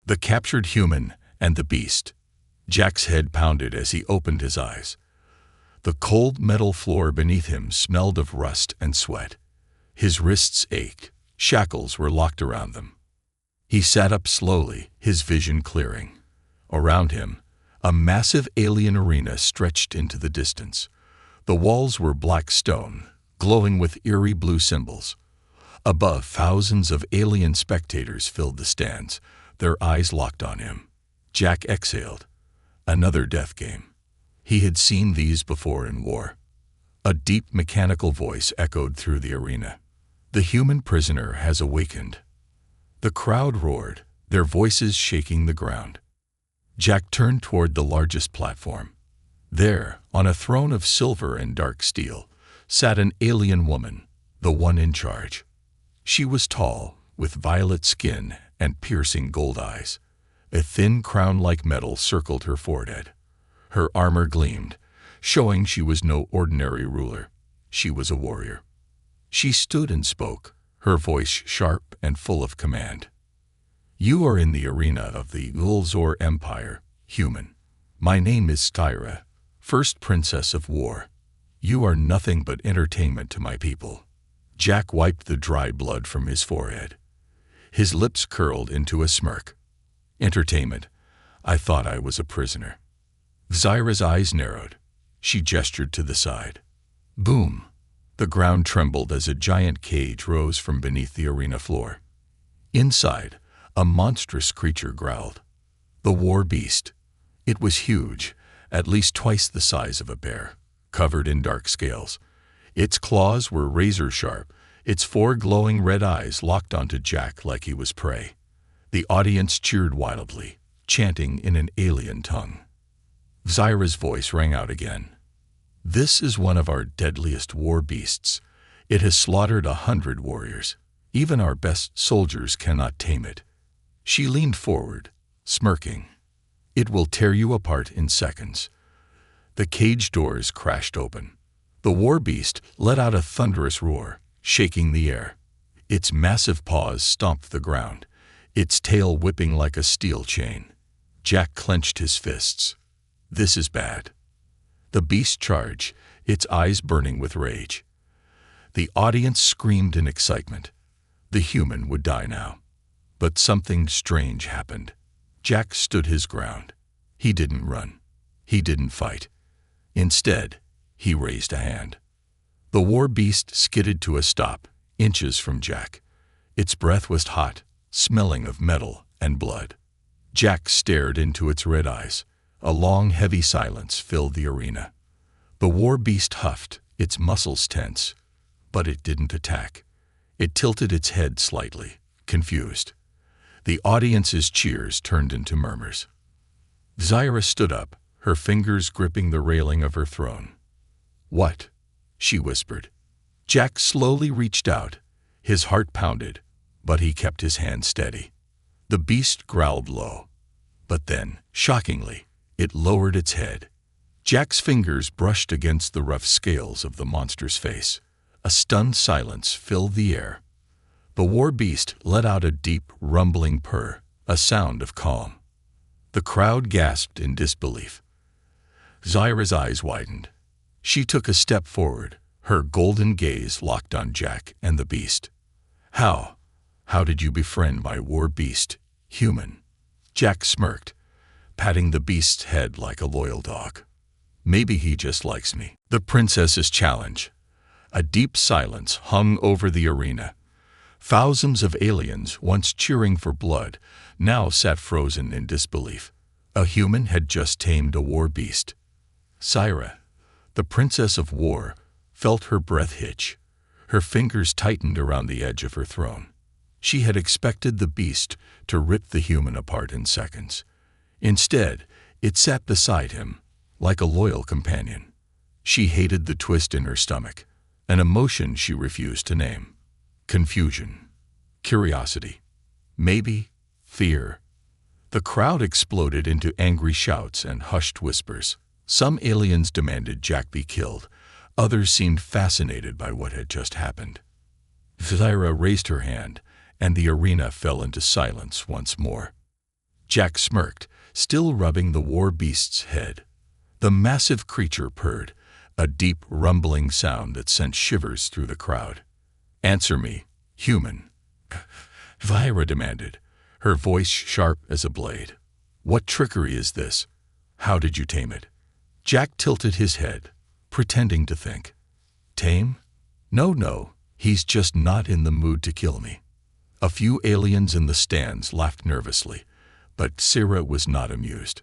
The captured human and the beast. Jack's head pounded as he opened his eyes. The cold metal floor beneath him smelled of rust and sweat. His wrists ached. Shackles were locked around them. He sat up slowly, his vision clearing. Around him, a massive alien arena stretched into the distance. The walls were black stone, glowing with eerie blue symbols. Above, thousands of alien spectators filled the stands, their eyes locked on him. Jack exhaled. Another death game. He had seen these before in war. A deep mechanical voice echoed through the arena. The human prisoner has awakened. The crowd roared, their voices shaking the ground. Jack turned toward the largest platform. There, on a throne of silver and dark steel, sat an alien woman, the one in charge. She was tall, with violet skin and piercing gold eyes. A thin crown-like metal circled her forehead. Her armor gleamed, showing she was no ordinary ruler. She was a warrior. She stood and spoke, her voice sharp and full of command. "You are in the arena of the Ulzor Empire, human. My name is Styra, first princess of war. You are nothing but entertainment to my people." Jack wiped the dry blood from his forehead. His lips curled into a smirk. "Entertainment? I thought I was a prisoner." Zyra's eyes narrowed. She gestured to the side. Boom! The ground trembled as a giant cage rose from beneath the arena floor. Inside, a monstrous creature growled. The war beast. It was huge, at least twice the size of a bear, covered in dark scales. Its claws were razor-sharp, its four glowing red eyes locked onto Jack like he was prey. The audience cheered wildly, chanting in an alien tongue. Zyra's voice rang out again. "This is one of our deadliest war beasts. It has slaughtered 100 warriors. Even our best soldiers cannot tame it." She leaned forward, smirking. "It will tear you apart in seconds." The cage doors crashed open. The war beast let out a thunderous roar, shaking the air. Its massive paws stomped the ground, its tail whipping like a steel chain. Jack clenched his fists. This is bad. The beast charged, its eyes burning with rage. The audience screamed in excitement. The human would die now. But something strange happened. Jack stood his ground. He didn't run. He didn't fight. Instead, he raised a hand. The war beast skidded to a stop, inches from Jack. Its breath was hot, smelling of metal and blood. Jack stared into its red eyes. A long, heavy silence filled the arena. The war beast huffed, its muscles tense, but it didn't attack. It tilted its head slightly, confused. The audience's cheers turned into murmurs. Zyra stood up, her fingers gripping the railing of her throne. "What?" she whispered. Jack slowly reached out. His heart pounded, but he kept his hand steady. The beast growled low. But then, shockingly, it lowered its head. Jack's fingers brushed against the rough scales of the monster's face. A stunned silence filled the air. The war beast let out a deep, rumbling purr, a sound of calm. The crowd gasped in disbelief. Zyra's eyes widened. She took a step forward, her golden gaze locked on Jack and the beast. How did you befriend my war beast, human?" Jack smirked, patting the beast's head like a loyal dog. "Maybe he just likes me." The princess's challenge. A deep silence hung over the arena. Thousands of aliens, once cheering for blood, now sat frozen in disbelief. A human had just tamed a war beast. Zyra, the princess of war, felt her breath hitch. Her fingers tightened around the edge of her throne. She had expected the beast to rip the human apart in seconds. Instead, it sat beside him, like a loyal companion. She hated the twist in her stomach, an emotion she refused to name. Confusion, curiosity, maybe fear. The crowd exploded into angry shouts and hushed whispers. Some aliens demanded Jack be killed. Others seemed fascinated by what had just happened. Zyra raised her hand, and the arena fell into silence once more. Jack smirked, still rubbing the war beast's head. The massive creature purred, a deep, rumbling sound that sent shivers through the crowd. "Answer me, human," Vira demanded, her voice sharp as a blade. "What trickery is this? How did you tame it?" Jack tilted his head, pretending to think. "Tame? No, he's just not in the mood to kill me." A few aliens in the stands laughed nervously, but Sarah was not amused.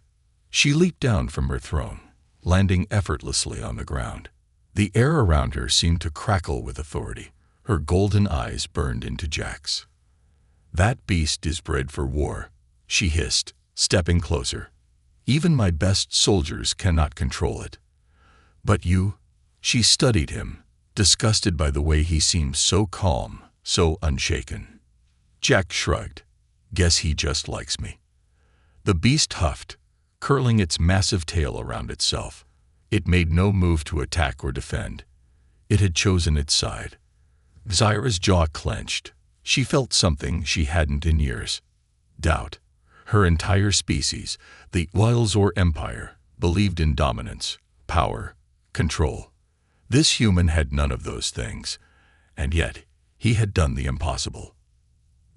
She leaped down from her throne, landing effortlessly on the ground. The air around her seemed to crackle with authority. Her golden eyes burned into Jack's. "That beast is bred for war," she hissed, stepping closer. "Even my best soldiers cannot control it." "But you?" She studied him, disgusted by the way he seemed so calm, so unshaken. Jack shrugged. "Guess he just likes me." The beast huffed, curling its massive tail around itself. It made no move to attack or defend. It had chosen its side. Zyra's jaw clenched. She felt something she hadn't in years. Doubt. Her entire species, the Wilzor Empire, believed in dominance, power, control. This human had none of those things, and yet he had done the impossible.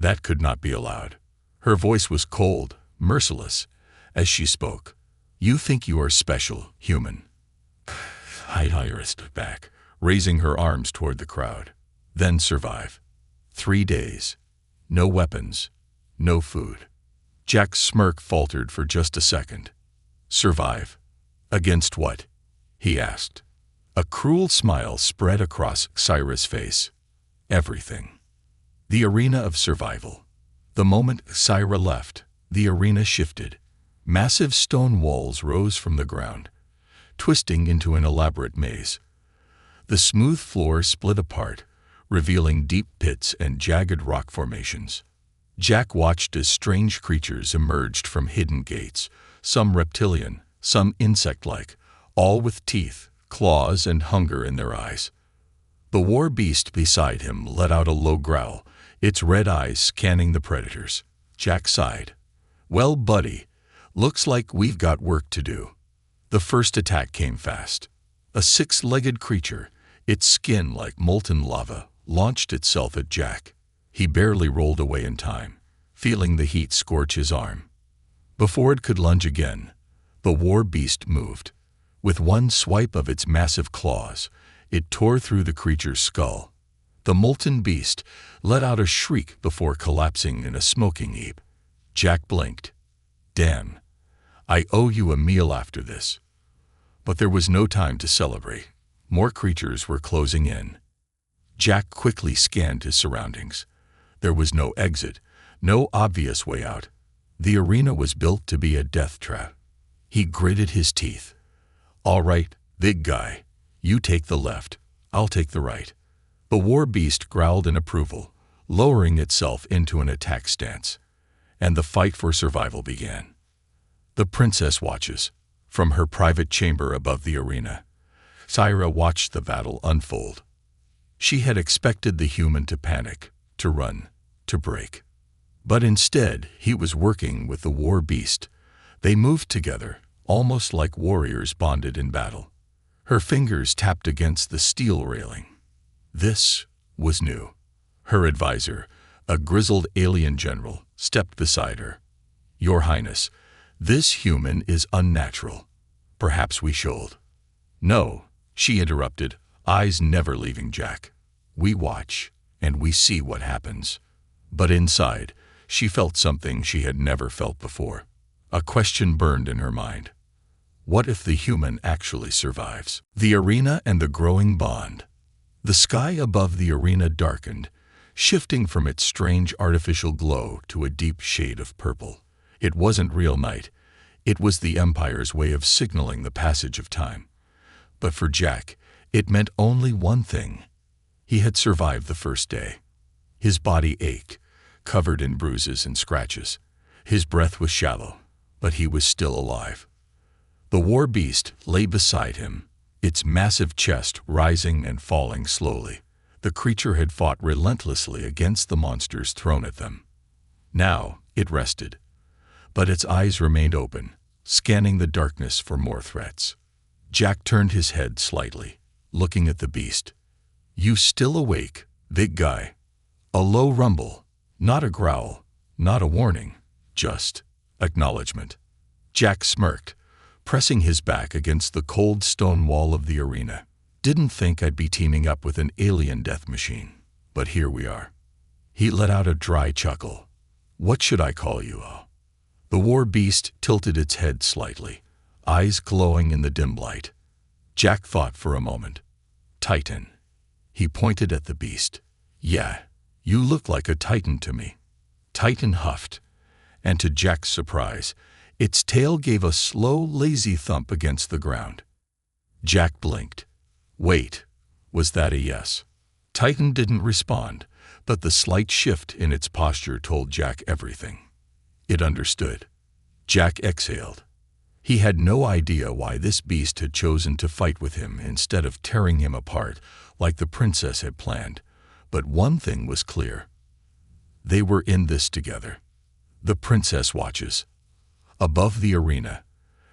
That could not be allowed. Her voice was cold, merciless, as she spoke. "You think you are special, human." Iris back, raising her arms toward the crowd. "Then survive. 3 days. No weapons. No food." Jack's smirk faltered for just a second. "Survive? Against what?" he asked. A cruel smile spread across Cyrus' face. "Everything." The arena of survival. The moment Syra left, the arena shifted. Massive stone walls rose from the ground, twisting into an elaborate maze. The smooth floor split apart, revealing deep pits and jagged rock formations. Jack watched as strange creatures emerged from hidden gates, some reptilian, some insect-like, all with teeth, claws, and hunger in their eyes. The war beast beside him let out a low growl, its red eyes scanning the predators. Jack sighed. "Well, buddy, looks like we've got work to do." The first attack came fast. A 6-legged creature, its skin like molten lava, launched itself at Jack. He barely rolled away in time, feeling the heat scorch his arm. Before it could lunge again, the war beast moved. With one swipe of its massive claws, it tore through the creature's skull. The molten beast let out a shriek before collapsing in a smoking heap. Jack blinked. "Damn, I owe you a meal after this." But there was no time to celebrate. More creatures were closing in. Jack quickly scanned his surroundings. There was no exit, no obvious way out. The arena was built to be a death trap. He gritted his teeth. "All right, big guy, you take the left, I'll take the right." The war beast growled in approval, lowering itself into an attack stance. And the fight for survival began. The princess watches, from her private chamber above the arena. Syra watched the battle unfold. She had expected the human to panic, to run, to break. But instead, he was working with the war beast. They moved together, almost like warriors bonded in battle. Her fingers tapped against the steel railing. This was new. Her advisor, a grizzled alien general, stepped beside her. "Your Highness, this human is unnatural. Perhaps we should." "No," she interrupted, eyes never leaving Jack. "We watch, and we see what happens." But inside, she felt something she had never felt before. A question burned in her mind. What if the human actually survives? The arena and the growing bond. The sky above the arena darkened, shifting from its strange artificial glow to a deep shade of purple. It wasn't real night. It was the Empire's way of signaling the passage of time. But for Jack, it meant only one thing. He had survived the first day. His body ached, covered in bruises and scratches. His breath was shallow, but he was still alive. The war beast lay beside him, its massive chest rising and falling slowly. The creature had fought relentlessly against the monsters thrown at them. Now it rested. but its eyes remained open, scanning the darkness for more threats. Jack turned his head slightly, looking at the beast. "You still awake, big guy?" A low rumble, not a growl, not a warning, just acknowledgement. Jack smirked, pressing his back against the cold stone wall of the arena. "Didn't think I'd be teaming up with an alien death machine, but here we are." He let out a dry chuckle. "What should I call you?" The war beast tilted its head slightly, eyes glowing in the dim light. Jack thought for a moment. "Titan." He pointed at the beast. "Yeah, you look like a titan to me." Titan huffed, and to Jack's surprise, its tail gave a slow, lazy thump against the ground. Jack blinked. Wait, was that a yes? Titan didn't respond, but the slight shift in its posture told Jack everything. It understood. Jack exhaled. He had no idea why this beast had chosen to fight with him instead of tearing him apart like the princess had planned, but one thing was clear. They were in this together. The princess watches. Above the arena,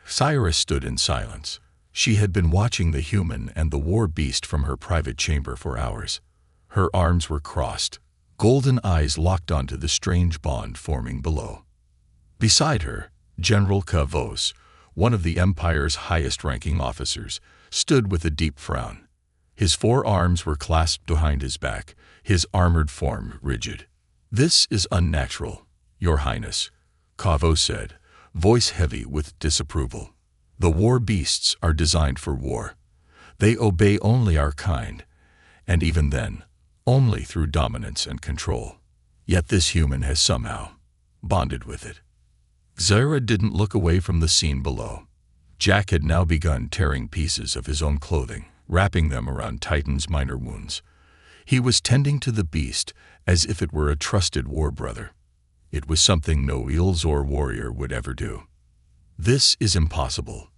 Cyrus stood in silence. She had been watching the human and the war beast from her private chamber for hours. Her arms were crossed, golden eyes locked onto the strange bond forming below. Beside her, General Kavos, one of the Empire's highest-ranking officers, stood with a deep frown. His forearms were clasped behind his back, his armored form rigid. "This is unnatural, Your Highness," Kavos said, voice heavy with disapproval. "The war beasts are designed for war. They obey only our kind, and even then, only through dominance and control. Yet this human has somehow bonded with it." Zyra didn't look away from the scene below. Jack had now begun tearing pieces of his own clothing, wrapping them around Titan's minor wounds. He was tending to the beast as if it were a trusted war brother. It was something no Ilzor warrior would ever do. "This is impossible,"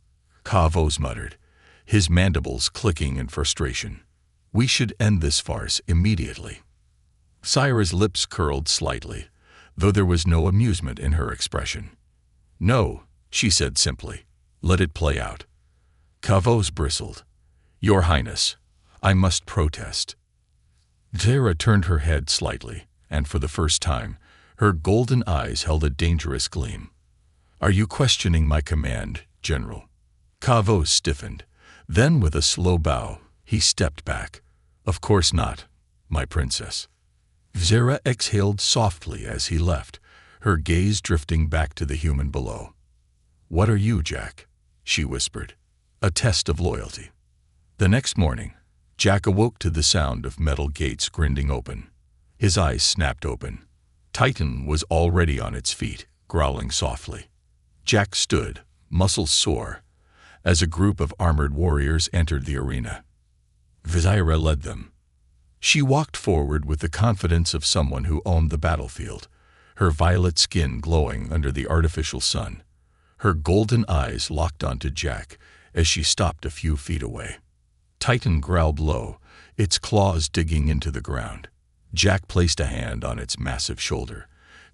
Kavos muttered, his mandibles clicking in frustration. "We should end this farce immediately." Syra's lips curled slightly, though there was no amusement in her expression. "No," she said simply. "Let it play out." Kavos bristled. "Your Highness, I must protest." Zyra turned her head slightly, and for the first time, her golden eyes held a dangerous gleam. "Are you questioning my command, General?" Kavos stiffened. Then, with a slow bow, he stepped back. "Of course not, my princess." Zyra exhaled softly as he left, her gaze drifting back to the human below. "What are you, Jack?" she whispered. "A test of loyalty." The next morning, Jack awoke to the sound of metal gates grinding open. His eyes snapped open. Titan was already on its feet, growling softly. Jack stood, muscles sore, as a group of armored warriors entered the arena. Zyra led them. She walked forward with the confidence of someone who owned the battlefield, her violet skin glowing under the artificial sun. Her golden eyes locked onto Jack as she stopped a few feet away. Titan growled low, its claws digging into the ground. Jack placed a hand on its massive shoulder,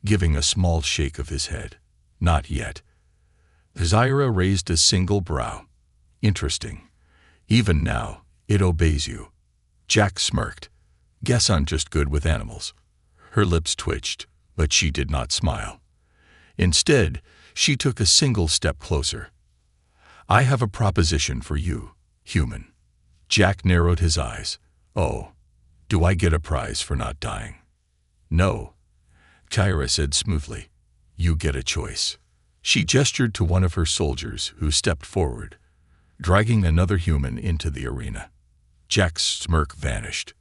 giving a small shake of his head. "Not yet." Zyra raised a single brow. "Interesting. Even now, it obeys you." Jack smirked. "Guess I'm just good with animals." Her lips twitched, but she did not smile. Instead, she took a single step closer. "I have a proposition for you, human." Jack narrowed his eyes. "Oh, do I get a prize for not dying?" "No," Kyra said smoothly. "You get a choice." She gestured to one of her soldiers who stepped forward, dragging another human into the arena. Jack's smirk vanished.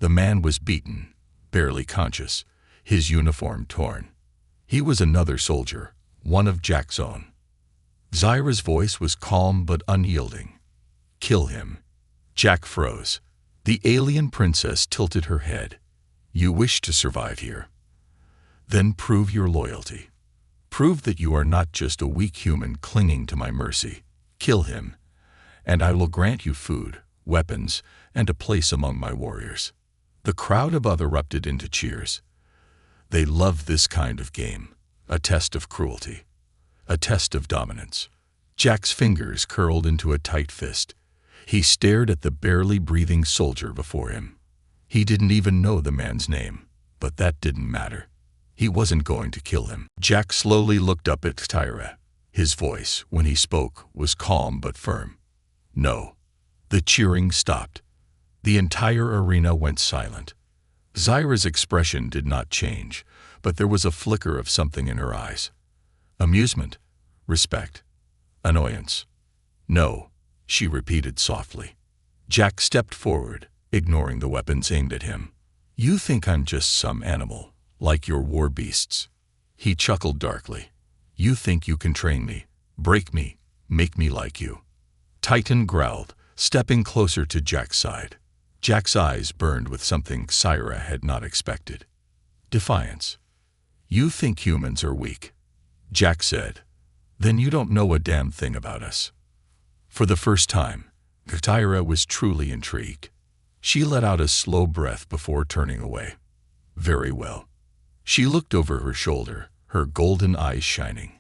The man was beaten, barely conscious, his uniform torn. He was another soldier, one of Jack's own. Zyra's voice was calm but unyielding. "Kill him." Jack froze. The alien princess tilted her head. "You wish to survive here? Then prove your loyalty. Prove that you are not just a weak human clinging to my mercy. Kill him, and I will grant you food, weapons, and a place among my warriors." The crowd above erupted into cheers. They loved this kind of game, a test of cruelty. a test of dominance. Jack's fingers curled into a tight fist. He stared at the barely breathing soldier before him. He didn't even know the man's name, but that didn't matter. He wasn't going to kill him. Jack slowly looked up at Tyra. His voice, when he spoke, was calm but firm. No. The cheering stopped. The entire arena went silent. Zyra's expression did not change, but there was a flicker of something in her eyes. Amusement, respect, annoyance. No, she repeated softly. Jack stepped forward, ignoring the weapons aimed at him. You think I'm just some animal, like your war beasts. He chuckled darkly. You think you can train me, break me, make me like you. Titan growled, stepping closer to Jack's side. Jack's eyes burned with something Zyra had not expected. Defiance. You think humans are weak, Jack said. Then you don't know a damn thing about us. For the first time, Zyra was truly intrigued. She let out a slow breath before turning away. Very well. She looked over her shoulder, her golden eyes shining.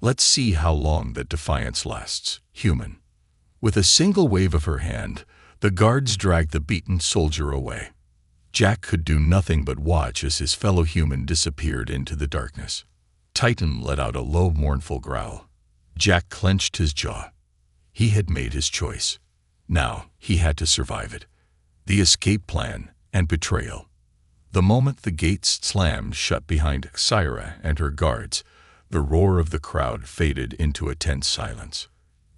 Let's see how long that defiance lasts, human. With a single wave of her hand, the guards dragged the beaten soldier away. Jack could do nothing but watch as his fellow human disappeared into the darkness. Titan let out a low, mournful growl. Jack clenched his jaw. He had made his choice. Now he had to survive it. The escape plan and betrayal. The moment the gates slammed shut behind Zyra and her guards, the roar of the crowd faded into a tense silence.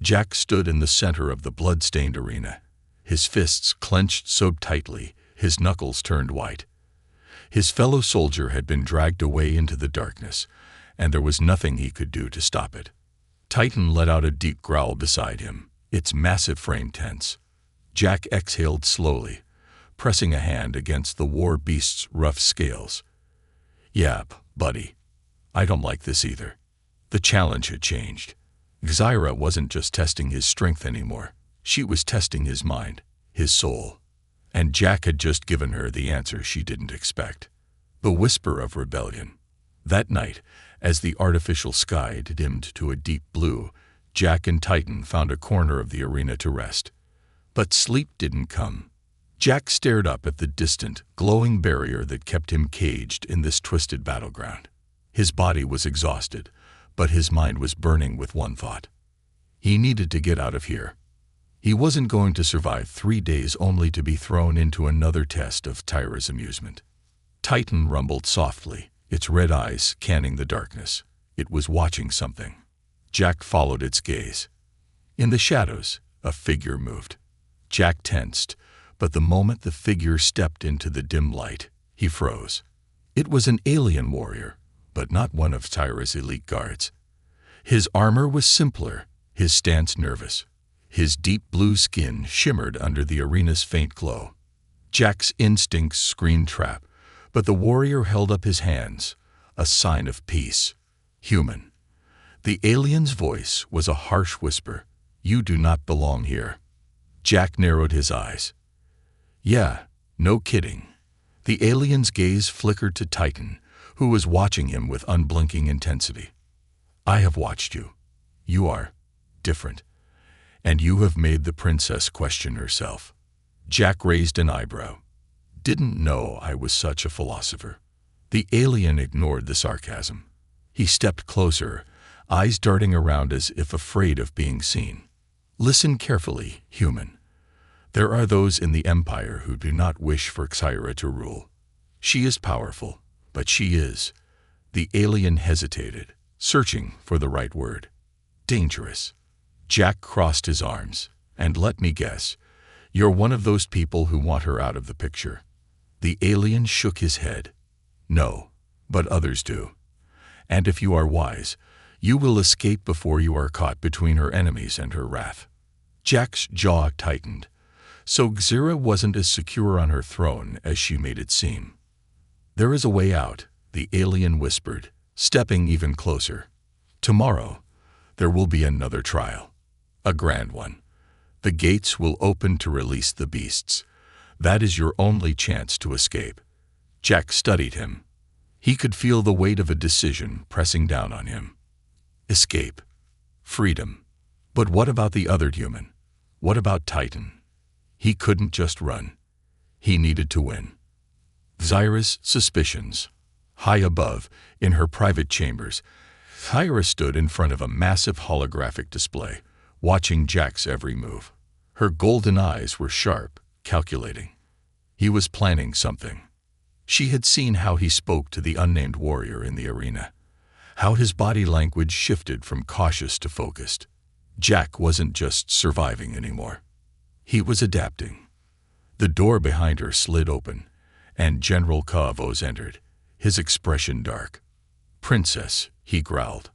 Jack stood in the center of the blood-stained arena, his fists clenched so tightly his knuckles turned white. His fellow soldier had been dragged away into the darkness, and there was nothing he could do to stop it. Titan let out a deep growl beside him, its massive frame tense. Jack exhaled slowly, pressing a hand against the war beast's rough scales. Yap, buddy. I don't like this either. The challenge had changed. Zyra wasn't just testing his strength anymore. She was testing his mind, his soul. And Jack had just given her the answer she didn't expect. The whisper of rebellion. That night, as the artificial sky dimmed to a deep blue, Jack and Titan found a corner of the arena to rest. But sleep didn't come. Jack stared up at the distant, glowing barrier that kept him caged in this twisted battleground. His body was exhausted, but his mind was burning with one thought. He needed to get out of here. He wasn't going to survive 3 days only to be thrown into another test of Tyra's amusement. Titan rumbled softly, its red eyes scanning the darkness. It was watching something. Jack followed its gaze. In the shadows, a figure moved. Jack tensed, but the moment the figure stepped into the dim light, he froze. It was an alien warrior, but not one of Tyra's elite guards. His armor was simpler, his stance nervous. His deep blue skin shimmered under the arena's faint glow. Jack's instincts screamed trap, but the warrior held up his hands, a sign of peace. Human. The alien's voice was a harsh whisper. You do not belong here. Jack narrowed his eyes. Yeah, no kidding. The alien's gaze flickered to Titan, who was watching him with unblinking intensity. I have watched you. You are different. And you have made the princess question herself. Jack raised an eyebrow. Didn't know I was such a philosopher. The alien ignored the sarcasm. He stepped closer, eyes darting around as if afraid of being seen. Listen carefully, human. There are those in the Empire who do not wish for Zyra to rule. She is powerful, but she is. The alien hesitated, searching for the right word. Dangerous. Jack crossed his arms. And let me guess, you're one of those people who want her out of the picture. The alien shook his head. No, but others do. And if you are wise, you will escape before you are caught between her enemies and her wrath. Jack's jaw tightened. So Zyra wasn't as secure on her throne as she made it seem. There is a way out, the alien whispered, stepping even closer. Tomorrow, there will be another trial. A grand one. The gates will open to release the beasts. That is your only chance to escape. Jack studied him. He could feel the weight of a decision pressing down on him. Escape. Freedom. But what about the other human? What about Titan? He couldn't just run. He needed to win. Zyra's suspicions. High above, in her private chambers, Zyra stood in front of a massive holographic display, watching Jack's every move. Her golden eyes were sharp, calculating. He was planning something. She had seen how he spoke to the unnamed warrior in the arena, how his body language shifted from cautious to focused. Jack wasn't just surviving anymore. He was adapting. The door behind her slid open, and General Kavos entered, his expression dark. "Princess," he growled,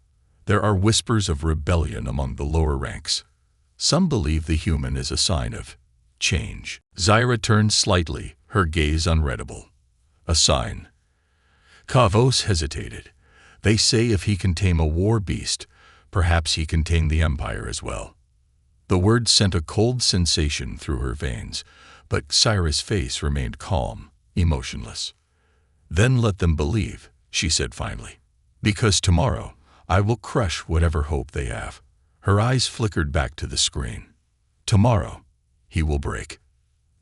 "there are whispers of rebellion among the lower ranks. Some believe the human is a sign of change." Zyra turned slightly, her gaze unreadable. "A sign?" Kavos hesitated. "They say if he can tame a war beast, perhaps he can tame the Empire as well." The word sent a cold sensation through her veins, but Zyra's face remained calm, emotionless. "Then let them believe," she said finally. "Because tomorrow, I will crush whatever hope they have." Her eyes flickered back to the screen. Tomorrow, he will break.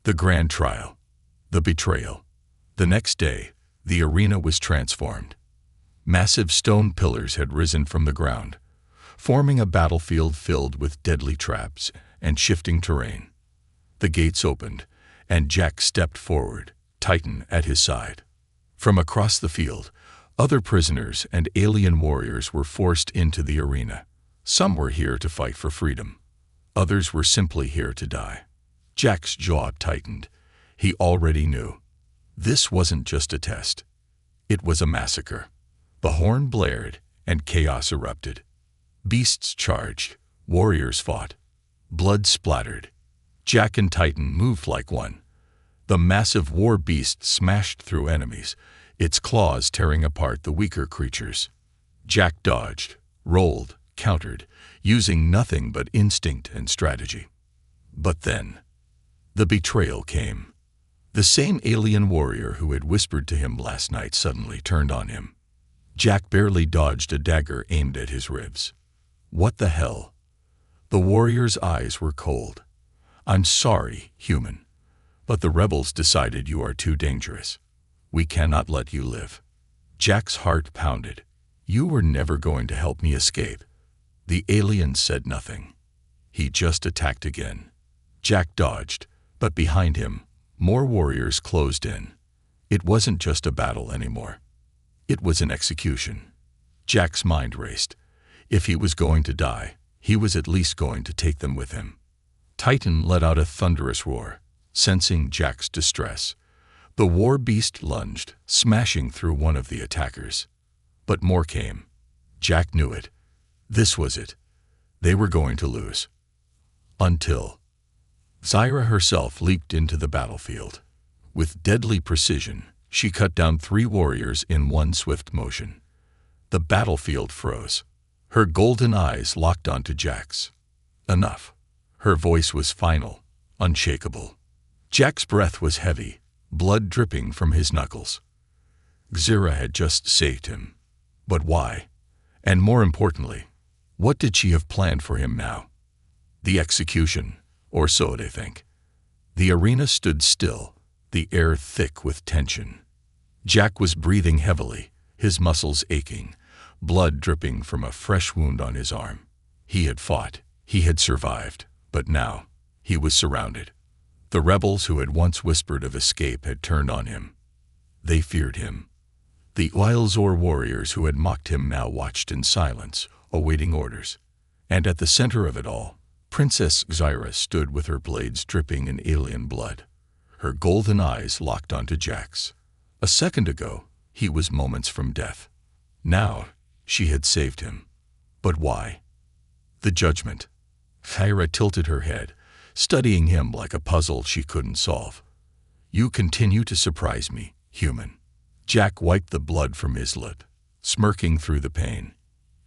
The grand trial. The betrayal. The next day, the arena was transformed. Massive stone pillars had risen from the ground, forming a battlefield filled with deadly traps and shifting terrain. The gates opened, and Jack stepped forward, Titan at his side. From across the field, other prisoners and alien warriors were forced into the arena. Some were here to fight for freedom. Others were simply here to die. Jack's jaw tightened. He already knew. This wasn't just a test. It was a massacre. The horn blared, and chaos erupted. Beasts charged. Warriors fought. Blood splattered. Jack and Titan moved like one. The massive war beast smashed through enemies, its claws tearing apart the weaker creatures. Jack dodged, rolled, countered, using nothing but instinct and strategy. But then, the betrayal came. The same alien warrior who had whispered to him last night suddenly turned on him. Jack barely dodged a dagger aimed at his ribs. What the hell? The warrior's eyes were cold. "I'm sorry, human, but the rebels decided you are too dangerous. We cannot let you live." Jack's heart pounded. "You were never going to help me escape." The alien said nothing. He just attacked again. Jack dodged, but behind him, more warriors closed in. It wasn't just a battle anymore. It was an execution. Jack's mind raced. If he was going to die, he was at least going to take them with him. Titan let out a thunderous roar, sensing Jack's distress. The war beast lunged, smashing through one of the attackers. But more came. Jack knew it. This was it. They were going to lose. Until Zyra herself leaped into the battlefield. With deadly precision, she cut down 3 warriors in one swift motion. The battlefield froze. Her golden eyes locked onto Jack's. Enough. Her voice was final, unshakable. Jack's breath was heavy, blood dripping from his knuckles. Zyra had just saved him. But why? And more importantly, what did she have planned for him now? The execution, or so they think. The arena stood still, the air thick with tension. Jack was breathing heavily, his muscles aching, blood dripping from a fresh wound on his arm. He had fought, he had survived, but now he was surrounded. The rebels who had once whispered of escape had turned on him. They feared him. The Oilzor warriors who had mocked him now watched in silence, awaiting orders. And at the center of it all, Princess Zyra stood with her blades dripping in alien blood. Her golden eyes locked onto Jack's. A second ago, he was moments from death. Now, she had saved him. But why? The judgment. Zyra tilted her head, studying him like a puzzle she couldn't solve. "You continue to surprise me, human." Jack wiped the blood from his lip, smirking through the pain.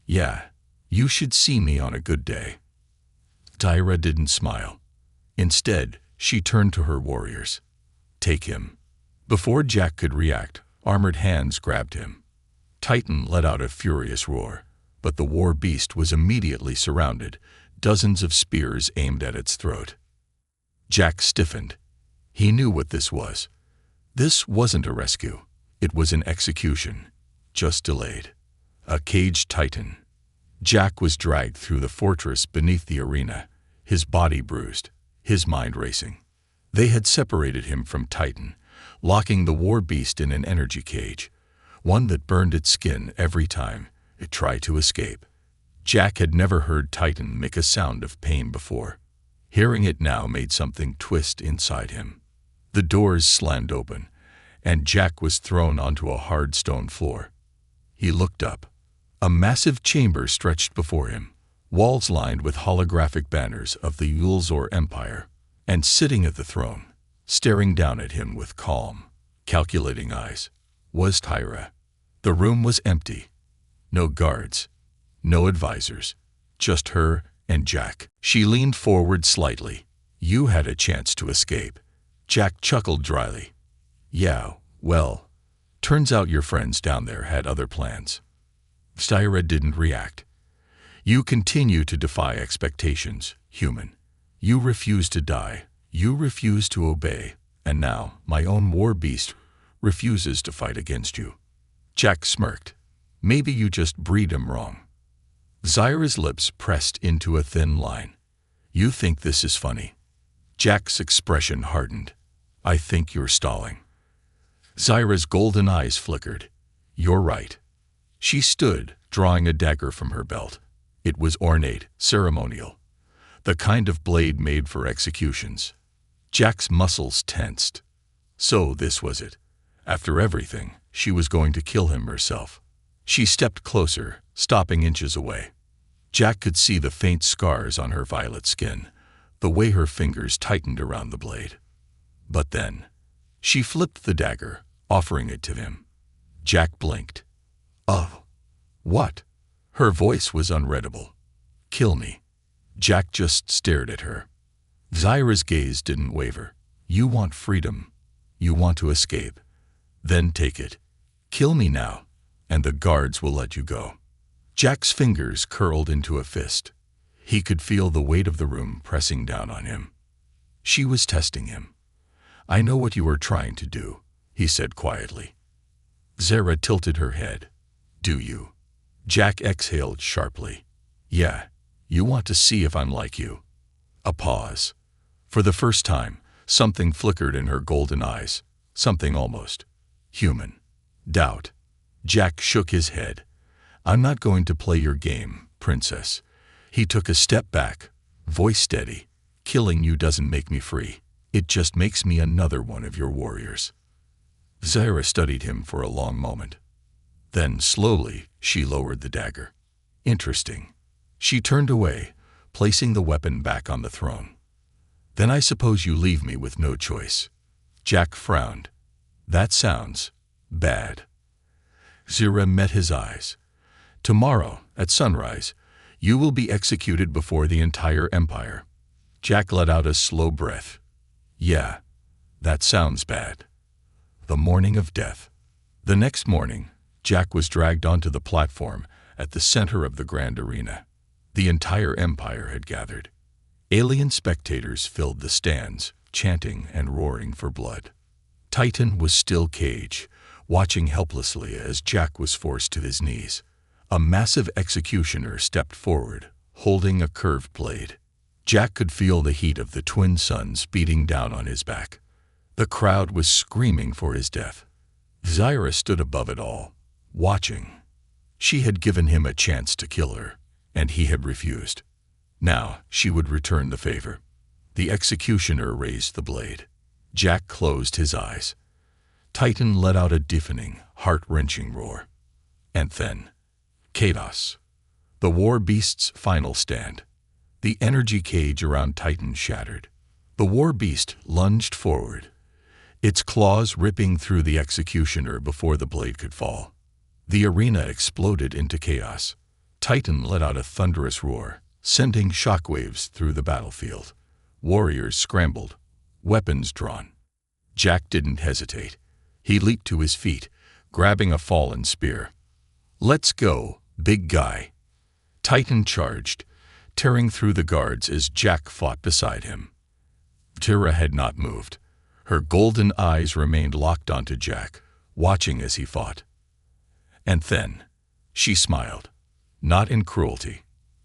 "Yeah, you should see me on a good day." Zyra didn't smile. Instead, she turned to her warriors. "Take him." Before Jack could react, armored hands grabbed him. Titan let out a furious roar. but the war beast was immediately surrounded, dozens of spears aimed at its throat. Jack stiffened. He knew what this was. This wasn't a rescue. It was an execution, just delayed. A caged titan. Jack was dragged through the fortress beneath the arena, his body bruised, his mind racing. They had separated him from Titan, locking the war beast in an energy cage, one that burned its skin every time it tried to escape. Jack had never heard Titan make a sound of pain before. Hearing it now made something twist inside him. The doors slammed open, and Jack was thrown onto a hard stone floor. He looked up. A massive chamber stretched before him, walls lined with holographic banners of the Yulzor Empire, and sitting at the throne, staring down at him with calm, calculating eyes, was Tyra. The room was empty. No guards, no advisors, just her and Jack. She leaned forward slightly. "You had a chance to escape." Jack chuckled dryly. "Yeah, well, turns out your friends down there had other plans." Tyra didn't react. "You continue to defy expectations, human. You refuse to die. You refuse to obey. And now, my own war beast refuses to fight against you." Jack smirked. "Maybe you just breed him wrong." Zyra's lips pressed into a thin line. "You think this is funny?" Jack's expression hardened. "I think you're stalling." Zyra's golden eyes flickered. "You're right." She stood, drawing a dagger from her belt. It was ornate, ceremonial, the kind of blade made for executions. Jack's muscles tensed. So this was it. After everything, she was going to kill him herself. She stepped closer, stopping inches away. Jack could see the faint scars on her violet skin, the way her fingers tightened around the blade. But then, she flipped the dagger, offering it to him. Jack blinked. "Oh, what?" Her voice was unreadable. "Kill me." Jack just stared at her. Zyra's gaze didn't waver. "You want freedom. You want to escape. Then take it. Kill me now, and the guards will let you go." Jack's fingers curled into a fist. He could feel the weight of the room pressing down on him. She was testing him. "I know what you are trying to do," he said quietly. Zyra tilted her head. "Do you?" Jack exhaled sharply. "Yeah, you want to see if I'm like you." A pause. For the first time, something flickered in her golden eyes, something almost human. Doubt. Jack shook his head. "I'm not going to play your game, princess." He took a step back, voice steady. "Killing you doesn't make me free. It just makes me another one of your warriors." Zyra studied him for a long moment. Then, slowly, she lowered the dagger. "Interesting." She turned away, placing the weapon back on the throne. "Then I suppose you leave me with no choice." Jack frowned. "That sounds bad." Zyra met his eyes. "Tomorrow, at sunrise, you will be executed before the entire empire." Jack let out a slow breath. "Yeah, that sounds bad." The morning of death. The next morning, Jack was dragged onto the platform at the center of the grand arena. The entire empire had gathered. Alien spectators filled the stands, chanting and roaring for blood. Titan was still caged, watching helplessly as Jack was forced to his knees. A massive executioner stepped forward, holding a curved blade. Jack could feel the heat of the twin suns beating down on his back. The crowd was screaming for his death. Zyra stood above it all, watching. She had given him a chance to kill her, and he had refused. Now she would return the favor. The executioner raised the blade. Jack closed his eyes. Titan let out a deafening, heart-wrenching roar. And then, chaos. The war beast's final stand. The energy cage around Titan shattered. The war beast lunged forward, its claws ripping through the executioner before the blade could fall. The arena exploded into chaos. Titan let out a thunderous roar, sending shockwaves through the battlefield. Warriors scrambled, weapons drawn. Jack didn't hesitate. He leaped to his feet, grabbing a fallen spear. "Let's go, big guy," Titan charged, tearing through the guards as Jack fought beside him. Tira had not moved. Her golden eyes remained locked onto Jack, watching as he fought. And then, she smiled, not in cruelty,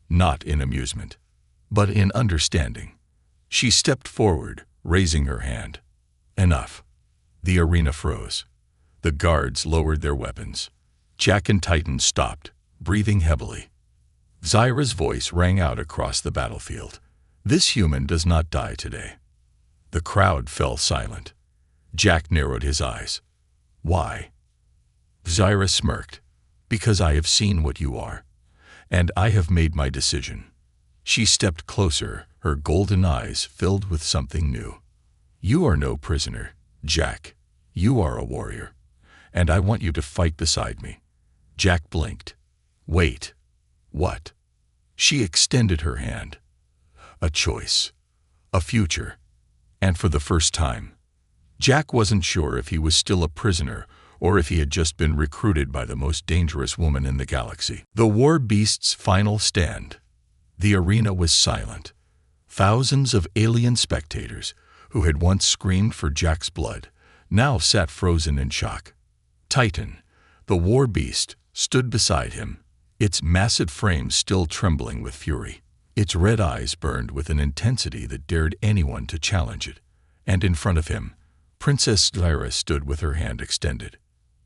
not in amusement, but in understanding. She stepped forward, raising her hand. Enough. The arena froze. The guards lowered their weapons. Jack and Titan stopped, breathing heavily. Zyra's voice rang out across the battlefield. This human does not die today. The crowd fell silent. Jack narrowed his eyes. Why? Zyra smirked. Because I have seen what you are, and I have made my decision. She stepped closer, her golden eyes filled with something new. You are no prisoner, Jack. You are a warrior, and I want you to fight beside me. Jack blinked. Wait. What? She extended her hand. A choice. A future. And for the first time, Jack wasn't sure if he was still a prisoner or if he had just been recruited by the most dangerous woman in the galaxy. The war beast's final stand. The arena was silent. Thousands of alien spectators, who had once screamed for Jack's blood, now sat frozen in shock. Titan, the war beast, stood beside him, its massive frame still trembling with fury. Its red eyes burned with an intensity that dared anyone to challenge it. And in front of him, Princess Zyra stood with her hand extended.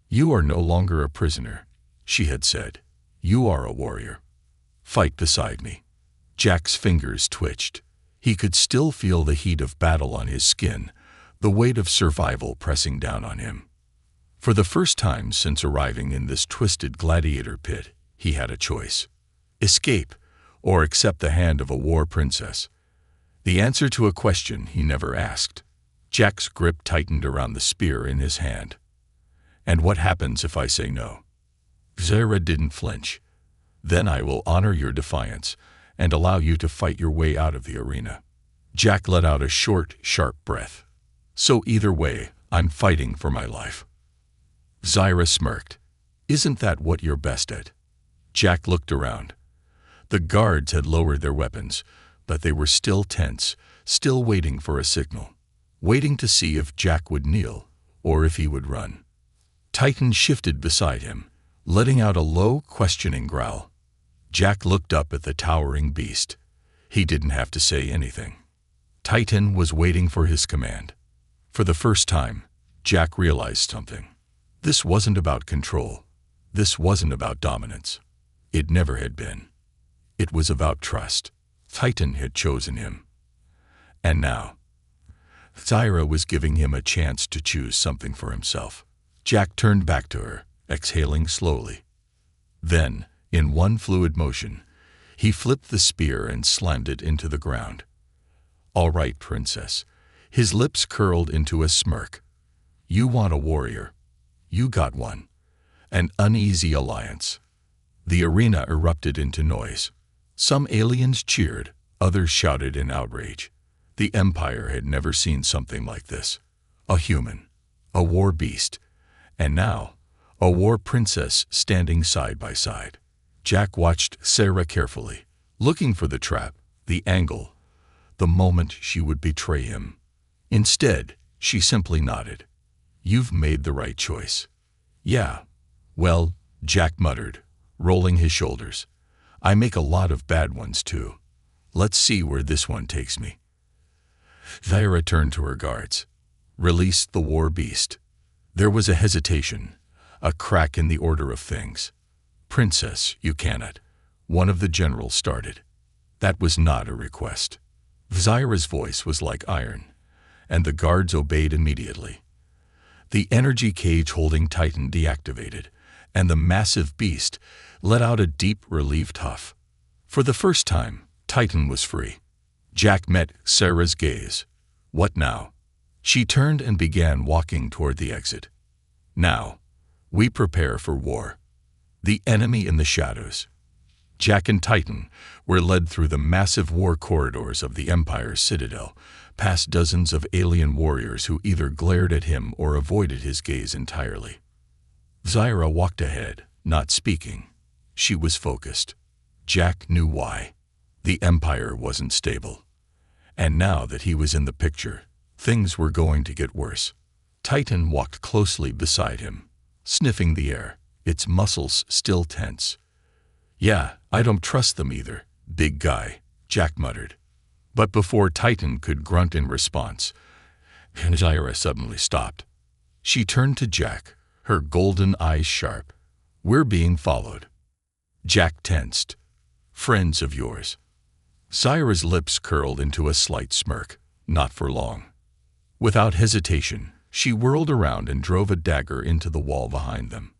You are no longer a prisoner, she had said. You are a warrior. Fight beside me. Jack's fingers twitched. He could still feel the heat of battle on his skin, the weight of survival pressing down on him. For the first time since arriving in this twisted gladiator pit, he had a choice. Escape, or accept the hand of a war princess. The answer to a question he never asked. Jack's grip tightened around the spear in his hand. And what happens if I say no? Zyra didn't flinch. Then I will honor your defiance and allow you to fight your way out of the arena. Jack let out a short, sharp breath. So either way, I'm fighting for my life. Zyra smirked. Isn't that what you're best at? Jack looked around. The guards had lowered their weapons, but they were still tense, still waiting for a signal, waiting to see if Jack would kneel or if he would run. Titan shifted beside him, letting out a low, questioning growl. Jack looked up at the towering beast. He didn't have to say anything. Titan was waiting for his command. For the first time, Jack realized something. This wasn't about control. This wasn't about dominance. It never had been. It was about trust. Titan had chosen him. And now, Zyra was giving him a chance to choose something for himself. Jack turned back to her, exhaling slowly. Then, in one fluid motion, he flipped the spear and slammed it into the ground. All right, princess. His lips curled into a smirk. You want a warrior. You got one. An uneasy alliance. The arena erupted into noise. Some aliens cheered, others shouted in outrage. The Empire had never seen something like this. A human, a war beast, and now, a war princess standing side by side. Jack watched Sarah carefully, looking for the trap, the angle, the moment she would betray him. Instead, she simply nodded. You've made the right choice. Yeah. Well, Jack muttered, rolling his shoulders. I make a lot of bad ones too. Let's see where this one takes me. Zyra turned to her guards. Released the war beast. There was a hesitation, a crack in the order of things. Princess, you cannot. One of the generals started. That was not a request. Zyra's voice was like iron, and the guards obeyed immediately. The energy cage holding Titan deactivated, and the massive beast let out a deep, relieved huff. For the first time, Titan was free. Jack met Sarah's gaze. What now? She turned and began walking toward the exit. Now, we prepare for war. The enemy in the shadows. Jack and Titan were led through the massive war corridors of the Empire's citadel, past dozens of alien warriors who either glared at him or avoided his gaze entirely. Zyra walked ahead, not speaking. She was focused. Jack knew why. The Empire wasn't stable. And now that he was in the picture, things were going to get worse. Titan walked closely beside him, sniffing the air, its muscles still tense. "Yeah, I don't trust them either, big guy," Jack muttered. But before Titan could grunt in response, Zaira suddenly stopped. She turned to Jack, her golden eyes sharp. "We're being followed." Jack tensed. "Friends of yours?" Zaira's lips curled into a slight smirk. Not for long. Without hesitation, she whirled around and drove a dagger into the wall behind them.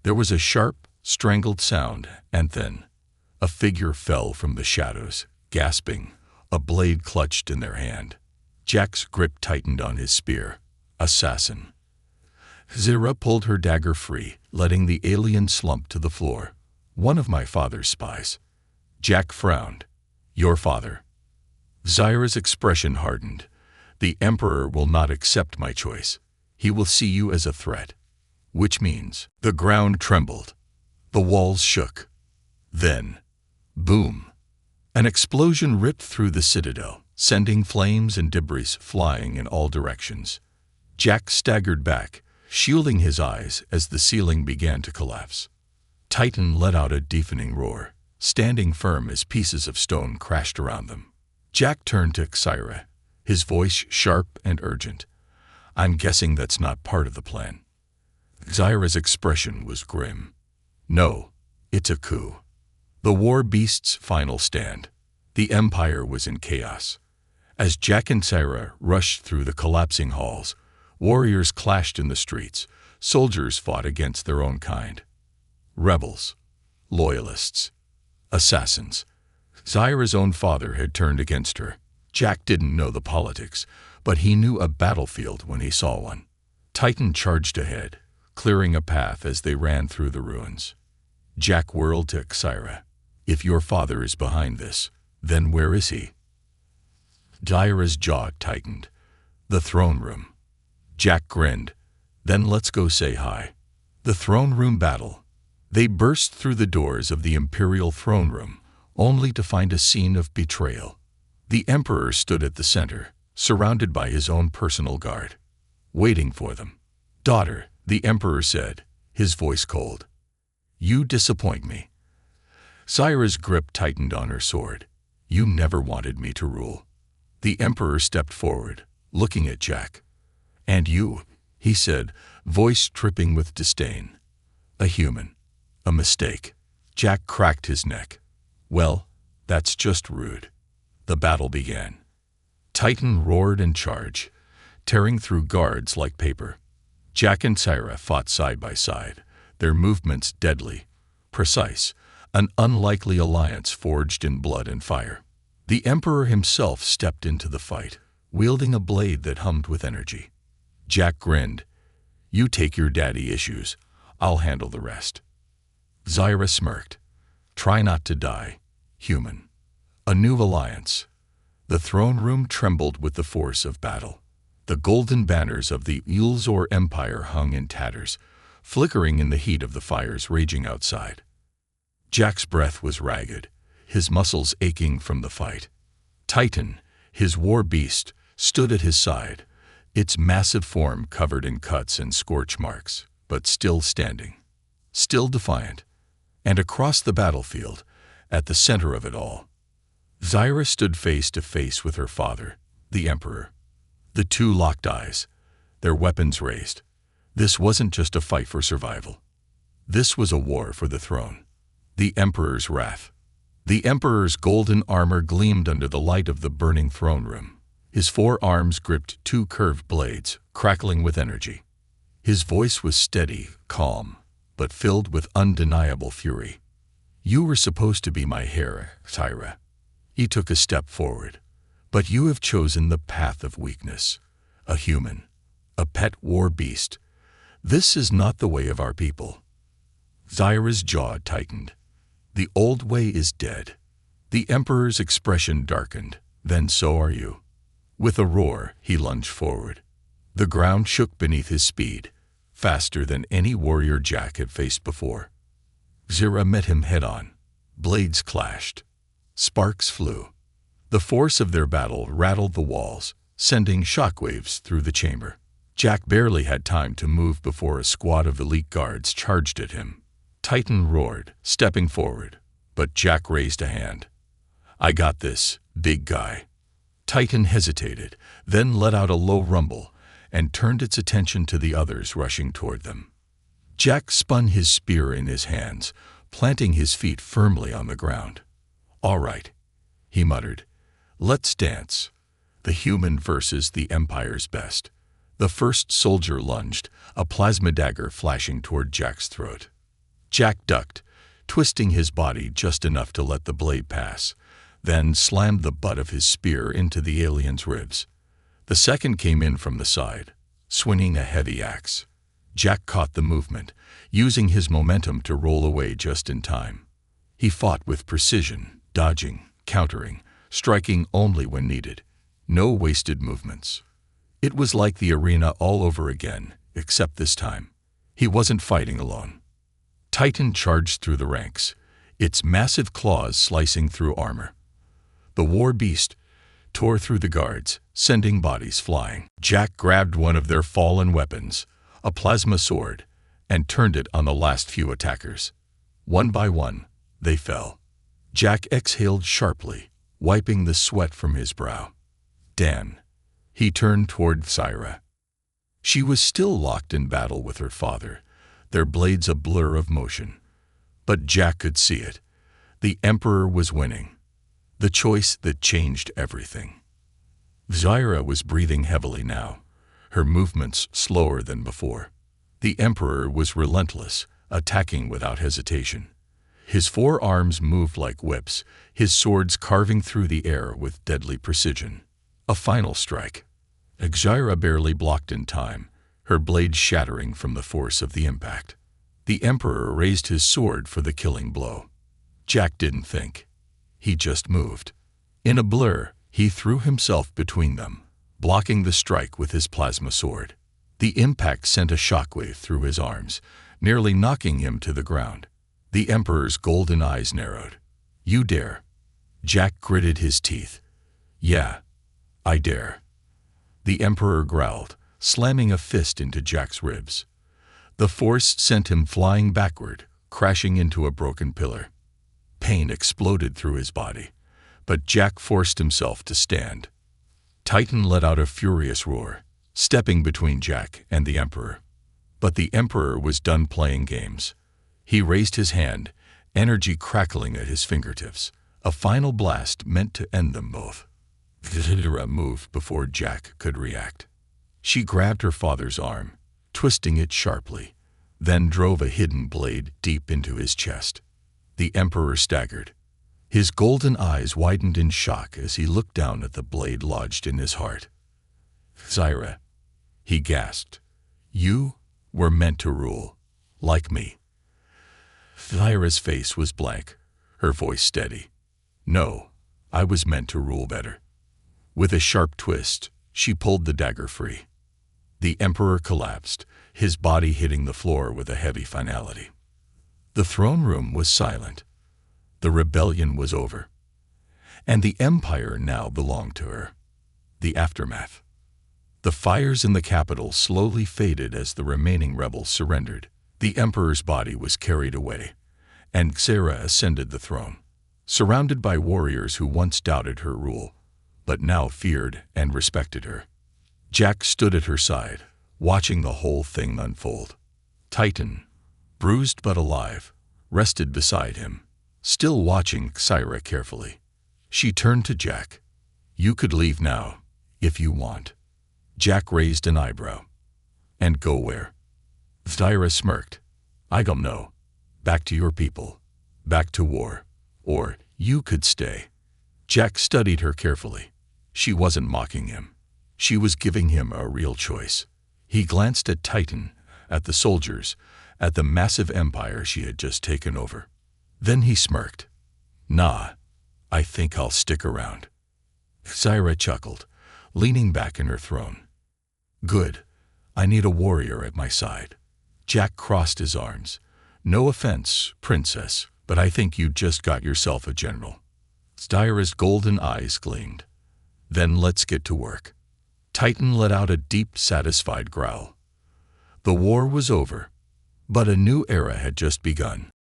There was a sharp, strangled sound, and then a figure fell from the shadows, gasping, a blade clutched in their hand. Jack's grip tightened on his spear. Assassin. Zaira pulled her dagger free, letting the alien slump to the floor. "One of my father's spies." Jack frowned. "Your father?" Zaira's expression hardened. "The Emperor will not accept my choice. He will see you as a threat." Which means the ground trembled. The walls shook. Then, boom! An explosion ripped through the citadel, sending flames and debris flying in all directions. Jack staggered back, shielding his eyes as the ceiling began to collapse. Titan let out a deafening roar, standing firm as pieces of stone crashed around them. Jack turned to Zaira, his voice sharp and urgent. "I'm guessing that's not part of the plan." Zaira's expression was grim. "No, it's a coup. The war beast's final stand." The Empire was in chaos. As Jack and Zaira rushed through the collapsing halls, warriors clashed in the streets, soldiers fought against their own kind. Rebels, loyalists, assassins. Zaira's own father had turned against her. Jack didn't know the politics, but he knew a battlefield when he saw one. Titan charged ahead, clearing a path as they ran through the ruins. Jack whirled to Zaira. "If your father is behind this, then where is he?" Zaira's jaw tightened. "The throne room." Jack grinned. "Then let's go say hi." The throne room battle. They burst through the doors of the Imperial throne room, only to find a scene of betrayal. The Emperor stood at the center, surrounded by his own personal guard, waiting for them. "Daughter," the Emperor said, his voice cold. "You disappoint me." Zaira's grip tightened on her sword. "You never wanted me to rule." The Emperor stepped forward, looking at Jack. "And you," he said, voice dripping with disdain. "A human. A mistake." Jack cracked his neck. "Well, that's just rude." The battle began. Titan roared and charged, tearing through guards like paper. Jack and Zaira fought side by side, their movements deadly, precise, an unlikely alliance forged in blood and fire. The Emperor himself stepped into the fight, wielding a blade that hummed with energy. Jack grinned. "You take your daddy issues. I'll handle the rest." Zaira smirked. "Try not to die, human." A new alliance. The throne room trembled with the force of battle. The golden banners of the Ulzor Empire hung in tatters, flickering in the heat of the fires raging outside. Jack's breath was ragged, his muscles aching from the fight. Titan, his war beast, stood at his side, its massive form covered in cuts and scorch marks, but still standing, still defiant. And across the battlefield, at the center of it all, Zaira stood face to face with her father, the Emperor. The two locked eyes, their weapons raised. This wasn't just a fight for survival. This was a war for the throne. The Emperor's wrath. The Emperor's golden armor gleamed under the light of the burning throne room. His forearms gripped two curved blades, crackling with energy. His voice was steady, calm, but filled with undeniable fury. "You were supposed to be my heir, Zaira." He took a step forward. "But you have chosen the path of weakness. A human, a pet war beast. This is not the way of our people." Zaira's jaw tightened. "The old way is dead." The Emperor's expression darkened. "Then so are you." With a roar, he lunged forward. The ground shook beneath his speed, faster than any warrior Jack had faced before. Zaira met him head-on. Blades clashed. Sparks flew. The force of their battle rattled the walls, sending shockwaves through the chamber. Jack barely had time to move before a squad of elite guards charged at him. Titan roared, stepping forward, but Jack raised a hand. "I got this, big guy." Titan hesitated, then let out a low rumble and turned its attention to the others rushing toward them. Jack spun his spear in his hands, planting his feet firmly on the ground. "All right," he muttered. "Let's dance. The human versus the Empire's best." The first soldier lunged, a plasma dagger flashing toward Jack's throat. Jack ducked, twisting his body just enough to let the blade pass, then slammed the butt of his spear into the alien's ribs. The second came in from the side, swinging a heavy axe. Jack caught the movement, using his momentum to roll away just in time. He fought with precision, dodging, countering, striking only when needed. No wasted movements. It was like the arena all over again, except this time he wasn't fighting alone. Titan charged through the ranks, its massive claws slicing through armor. The war beast tore through the guards, sending bodies flying. Jack grabbed one of their fallen weapons, a plasma sword, and turned it on the last few attackers. One by one, they fell. Jack exhaled sharply, wiping the sweat from his brow. "Dan." He turned toward Syra. She was still locked in battle with her father, their blades a blur of motion. But Jack could see it. The Emperor was winning. The choice that changed everything. Syra was breathing heavily now, her movements slower than before. The Emperor was relentless, attacking without hesitation. His forearms moved like whips, his swords carving through the air with deadly precision. A final strike. Syra barely blocked in time, her blade shattering from the force of the impact. The Emperor raised his sword for the killing blow. Jack didn't think. He just moved. In a blur, he threw himself between them, blocking the strike with his plasma sword. The impact sent a shockwave through his arms, nearly knocking him to the ground. The Emperor's golden eyes narrowed. "You dare?" Jack gritted his teeth. "Yeah, I dare." The Emperor growled, slamming a fist into Jack's ribs. The force sent him flying backward, crashing into a broken pillar. Pain exploded through his body, but Jack forced himself to stand. Titan let out a furious roar, stepping between Jack and the Emperor. But the Emperor was done playing games. He raised his hand, energy crackling at his fingertips, a final blast meant to end them both. Syra moved before Jack could react. She grabbed her father's arm, twisting it sharply, then drove a hidden blade deep into his chest. The Emperor staggered. His golden eyes widened in shock as he looked down at the blade lodged in his heart. "Syra," he gasped, "you were meant to rule, like me." Syra's face was blank, her voice steady. "No, I was meant to rule better." With a sharp twist, she pulled the dagger free. The Emperor collapsed, his body hitting the floor with a heavy finality. The throne room was silent. The rebellion was over. And the Empire now belonged to her. The aftermath. The fires in the capital slowly faded as the remaining rebels surrendered. The Emperor's body was carried away, and Syra ascended the throne, surrounded by warriors who once doubted her rule, but now feared and respected her. Jack stood at her side, watching the whole thing unfold. Titan, bruised but alive, rested beside him, still watching Syra carefully. She turned to Jack. "You could leave now, if you want." Jack raised an eyebrow. "And go where?" Syra smirked. "I don't know. Back to your people. Back to war. Or you could stay." Jack studied her carefully. She wasn't mocking him. She was giving him a real choice. He glanced at Titan, at the soldiers, at the massive empire she had just taken over. Then he smirked. "Nah, I think I'll stick around." Syra chuckled, leaning back in her throne. "Good. I need a warrior at my side." Jack crossed his arms. "No offense, princess, but I think you just got yourself a general." Styra's golden eyes gleamed. "Then let's get to work." Titan let out a deep, satisfied growl. The war was over, but a new era had just begun.